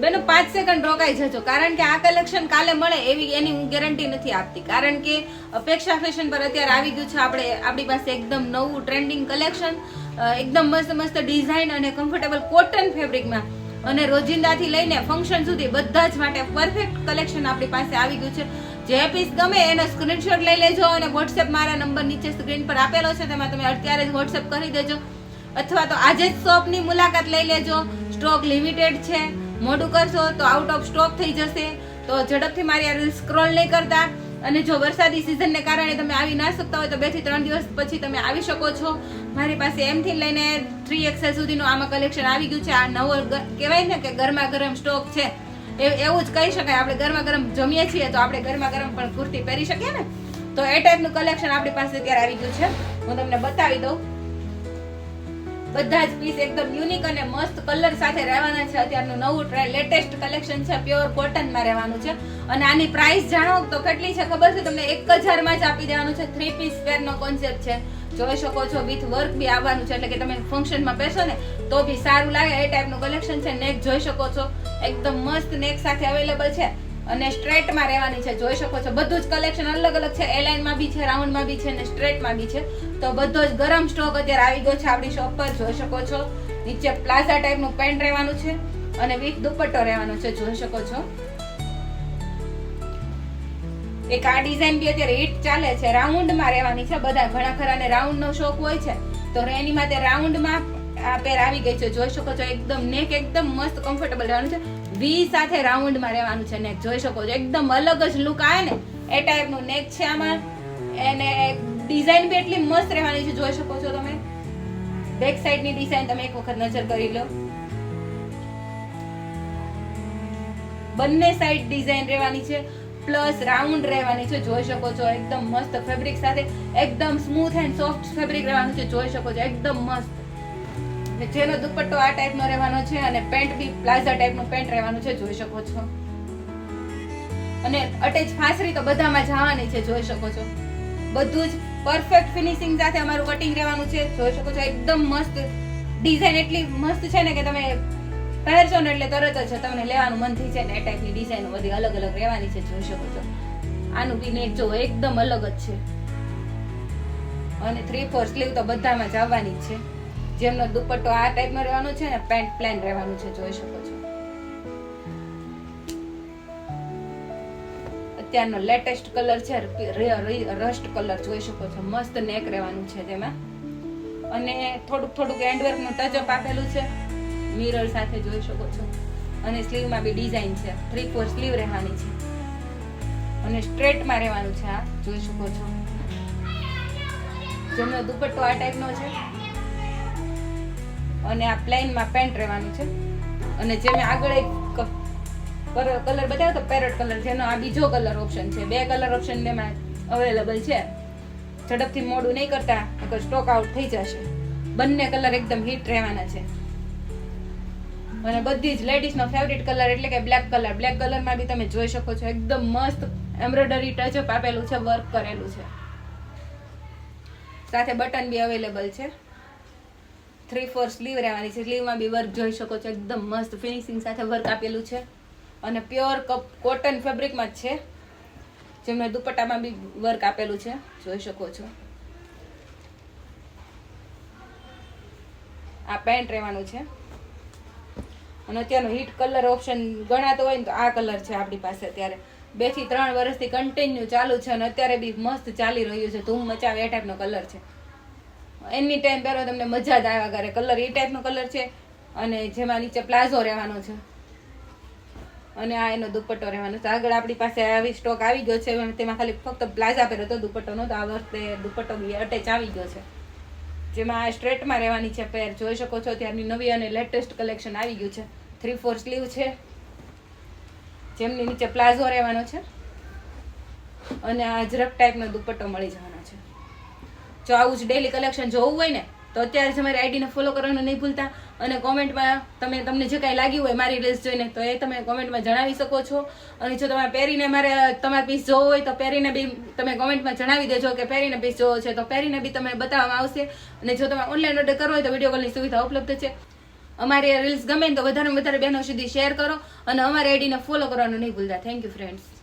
બેનો 5 સેકન્ડ રોકાઈ જજો, કારણ કે આ કલેક્શન કાલે મળે એવી એની હું ગેરંટી નથી આપતી, કારણ કે અપેક્ષા ફેશન પર અત્યારે આવી ગયું છે આપણી પાસે એકદમ નવું ટ્રેન્ડિંગ કલેક્શન, એકદમ મસ્ત મસ્ત ડિઝાઇન અને કમ્ફર્ટેબલ કોટન ફેબ્રિકમાં, અને રોજિંદાથી લઈને ફંક્શન સુધી બધા જ માટે પરફેક્ટ કલેક્શન આપણી પાસે આવી ગયું છે. જે પીસ ગમે એનો સ્ક્રીનશોટ લઈ લેજો અને વોટ્સએપ મારા નંબર નીચે સ્ક્રીન પર આપેલો છે તેમાં તમે અત્યારે જ વોટ્સએપ કરી દેજો, અથવા તો આજે જ શોપની મુલાકાત લઈ લેજો. સ્ટોક લિમિટેડ છે, મોડું કરશો તો આઉટ ઓફ સ્ટોક થઈ જશે. તો ઝડપથી મારી આ રીલ સ્ક્રોલ નહીં કરતા, અને જો વરસાદી સિઝનને કારણે તમે આવી ના શકતા હોય તો 2 થી 3 દિવસ પછી તમે આવી શકો છો. મારી પાસે M થી લઈને 3XL સુધીનું આમાં કલેક્શન આવી ગયું છે. આ નવો કહેવાય ને કે ગરમા ગરમ સ્ટોક છે, એવું જ કહી શકાય. આપણે ગરમા ગરમ જમીએ છીએ તો આપણે ગરમા ગરમ પણ કુર્તી પહેરી શકીએ ને, તો એ ટાઈપનું કલેક્શન આપણી પાસે અત્યારે આવી ગયું છે. હું તમને બતાવી દઉં. બધા જ પીસ એકદમ યુનિક અને મસ્ત કલર સાથે રહેવાના છે. અત્યારનું નવું લેટેસ્ટ કલેક્શન છે, પ્યોર કોટનમાં રહેવાનું છે. અને આની પ્રાઇસ જાણો તો કેટલી છે ખબર છે તમને? 1000 માં જ આપી દેવાનું છે. 3 પીસ પેર નો કોન્સેપ્ટ છે, જોઈ શકો છો. વિથ વર્ક બી આવવાનું છે, એટલે કે તમે ફંક્શનમાં પહેરશો ને તો બી સારું લાગે એ ટાઈપનું કલેક્શન છે. નેક જોઈ શકો છો, એકદમ મસ્ત નેક સાથે અવેલેબલ છે, અને સ્ટ્રેટમાં રહેવાની છે. જોઈ શકો છો બધું જ કલેક્શન અલગ અલગ છે. એલાઇનમાં બી છે, રાઉન્ડમાં બી છે, અને સ્ટ્રેટમાં બી છે. તો બધો જ ગરમ સ્ટોક અત્યારે આવી ગયો છે આપણી શોપ પર. જોઈ શકો છો નીચે પ્લાઝા ટાઈપનું પેન્ટ રહેવાનું છે, અને વિથ દુપટ્ટો રહેવાનો છે. જોઈ શકો છો. એક આ ડિઝાઇન બી અત્યારે હિટ ચાલે છે, રાઉન્ડમાં રહેવાની છે. બધા ઘણા ખરાને રાઉન્ડનો શોખ હોય છે, તો એની માટે રાઉન્ડમાં આ પેર આવી ગઈ છે. જોઈ શકો છો એકદમ નેક એકદમ મસ્ત કમ્ફર્ટેબલ રહેવાનું છે. વી સાથે રાઉન્ડમાં રહેવાનું છે નેક. જોઈ શકો છો એકદમ અલગ જ લુક આવે ને એ ટાઈપનું નેક છે આમાં. એને ડિઝાઇન બી એટલી મસ્ત રહેવાની છે. જોઈ શકો છો તમે બેક સાઈડની ડિઝાઇન તમે એક વખત નજર કરી લો. બંને સાઈડ ડિઝાઇન રહેવાની છે, પ્લસ રાઉન્ડ રહેવાની છે. જોઈ શકો છો એકદમ મસ્ત ફેબ્રિક સાથે, એકદમ સ્મૂથ એન્ડ સોફ્ટ ફેબ્રિક રહેવાનું છે. જોઈ શકો છો એકદમ મસ્ત. જેનો દુપટ્ટો આ ટાઈપનો રહેવાનો છે, અને પેન્ટ બી પ્લાઝા ટાઈપનું પેન્ટ રહેવાનું છે. જોઈ શકો છો. અને અટેચ ફાસરી તો બધામાં જવાની છે. જોઈ શકો છો બધું જ પરફેક્ટ ફિનિશિંગ સાથે અમારું કટિંગ રહેવાનું છે. જોઈ શકો છો એકદમ મસ્ત ડિઝાઇન એટલી મસ્ત છે ને કે તમે પહેરશો ને એટલે તરત જ તમને લેવાનું મન થઈ જાય ને. એ ટાઈપની ડિઝાઇન બધી અલગ અલગ રહેવાની છે. જોઈ શકો છો આનું બી નેક જો એકદમ અલગ જ છે, અને 3/4 સ્લીવ તો બધામાં જ આવવાની જ છે. જેમનો દુપટ્ટો આ ટાઈપનો રહેવાનો છે ને પેન્ટ પ્લેન રહેવાનું છે. જોઈ શકો છો અત્યારનો લેટેસ્ટ કલર છે રસ્ટ કલર. જોઈ શકો છો મસ્ત નેક રહેવાનું છે તેમાં, અને થોડુંક હેન્ડવર્ક નું ટચઅપ આપેલું છે મિરર સાથે. જોઈ શકો છો. અને સ્લીવમાં બી ડિઝાઇન છે, 3/4 સ્લીવ રહેવાની છે, અને સ્ટ્રેટમાં રહેવાનું છે. આ જોઈ શકો છો જેમનો દુપટ્ટો આ ટાઈપનો છે, અને આ પ્લેનમાં પેન્ટ રહેવાનું છે. અને જે મેં આગળ એક કલર બતાવ્યો તો પેરેટ કલર, જેનો આ બીજો કલર ઓપ્શન છે. 2 કલર ઓપ્શન એમાં અવેલેબલ છે. ઝડપથી મોડું નહીં કરતા નકર સ્ટોક આઉટ થઈ જશે. બંને કલર એકદમ હિટ રહેવાના છે, અને બધી જ લેડીઝનો ફેવરિટ કલર એટલે કે બ્લેક કલર. બ્લેક કલરમાં બી તમે જોઈ શકો છો એકદમ મસ્ત એમ્બ્રોઇડરી ટચઅપ આપેલું છે, વર્ક કરેલું છે. સાથે બટન બી અવેલેબલ છે. 3/4 સ્લીવ રહેવાની છે. સ્લીવમાં બી વર્ક જોઈ શકો છો એકદમ મસ્ત ફિનિશિંગ સાથે વર્ક આપેલું છે, અને પ્યોર કોટન ફેબ્રિકમાં જ છે. જેમને દુપટ્ટામાં બી વર્ક આપેલું છે. જોઈ શકો છો આ પેન્ટ રહેવાનું છે. અને અત્યારનો હિટ કલર ઓપ્શન ગણાતો હોય ને તો આ કલર છે આપણી પાસે. અત્યારે 2 થી 3 વર્ષથી કન્ટિન્યુ ચાલુ છે, અને અત્યારે બી મસ્ત ચાલી રહ્યું છે. ધૂમ મચાવે એ ટાઈપનો કલર છે. એની ટાઈમ પહેરો તમને મજા જ આવ્યા કરે. કલર એ ટાઈપનો કલર છે, અને જેમાં નીચે પ્લાઝો રહેવાનો છે, અને આ એનો દુપટ્ટો રહેવાનો છે. આગળ આપણી પાસે આવી સ્ટોક આવી ગયો છે, તેમાં ખાલી ફક્ત પ્લાઝા પહેરો તો દુપટ્ટો નહોતો. આ વખતે દુપટ્ટો બી અટેચ આવી ગયો છે, જેમાં આ સ્ટ્રેટમાં રહેવાની છે પેર. જોઈ શકો છો ત્યારની નવી અને લેટેસ્ટ કલેક્શન આવી ગયું છે. 3/4 સ્લીવ છે, જેમની નીચે પ્લાઝો રહેવાનો છે, અને આ અજરક ટાઈપનો દુપટ્ટો મળી જવાનો છે. જો આવું જ ડેલી કલેક્શન જોવું હોય ને તો અત્યારે જ અમારી આઈડીને ફોલો કરવાનું નહીં ભૂલતા, અને કોમેન્ટમાં તમને જે કાંઈ લાગ્યું હોય મારી રીલ્સ જોઈને તો એ તમે કોમેન્ટમાં જણાવી શકો છો. અને જો તમારે પહેરીને તમારા પીસ જોવો હોય તો પહેરીને બી તમે કોમેન્ટમાં જણાવી દેજો કે પહેરીને પીસ જોવો છે, તો પહેરીને બી તમને બતાવવામાં આવશે. અને જો તમે ઓનલાઈન ઓર્ડર કરવો હોય તો વિડીયો કોલની સુવિધા ઉપલબ્ધ છે. અમારી રીલ્સ ગમે ને તો વધારે બહેનો સુધી શેર કરો અને અમારી આઈડીને ફોલો કરવાનું નહીં ભૂલતા. Thank you friends.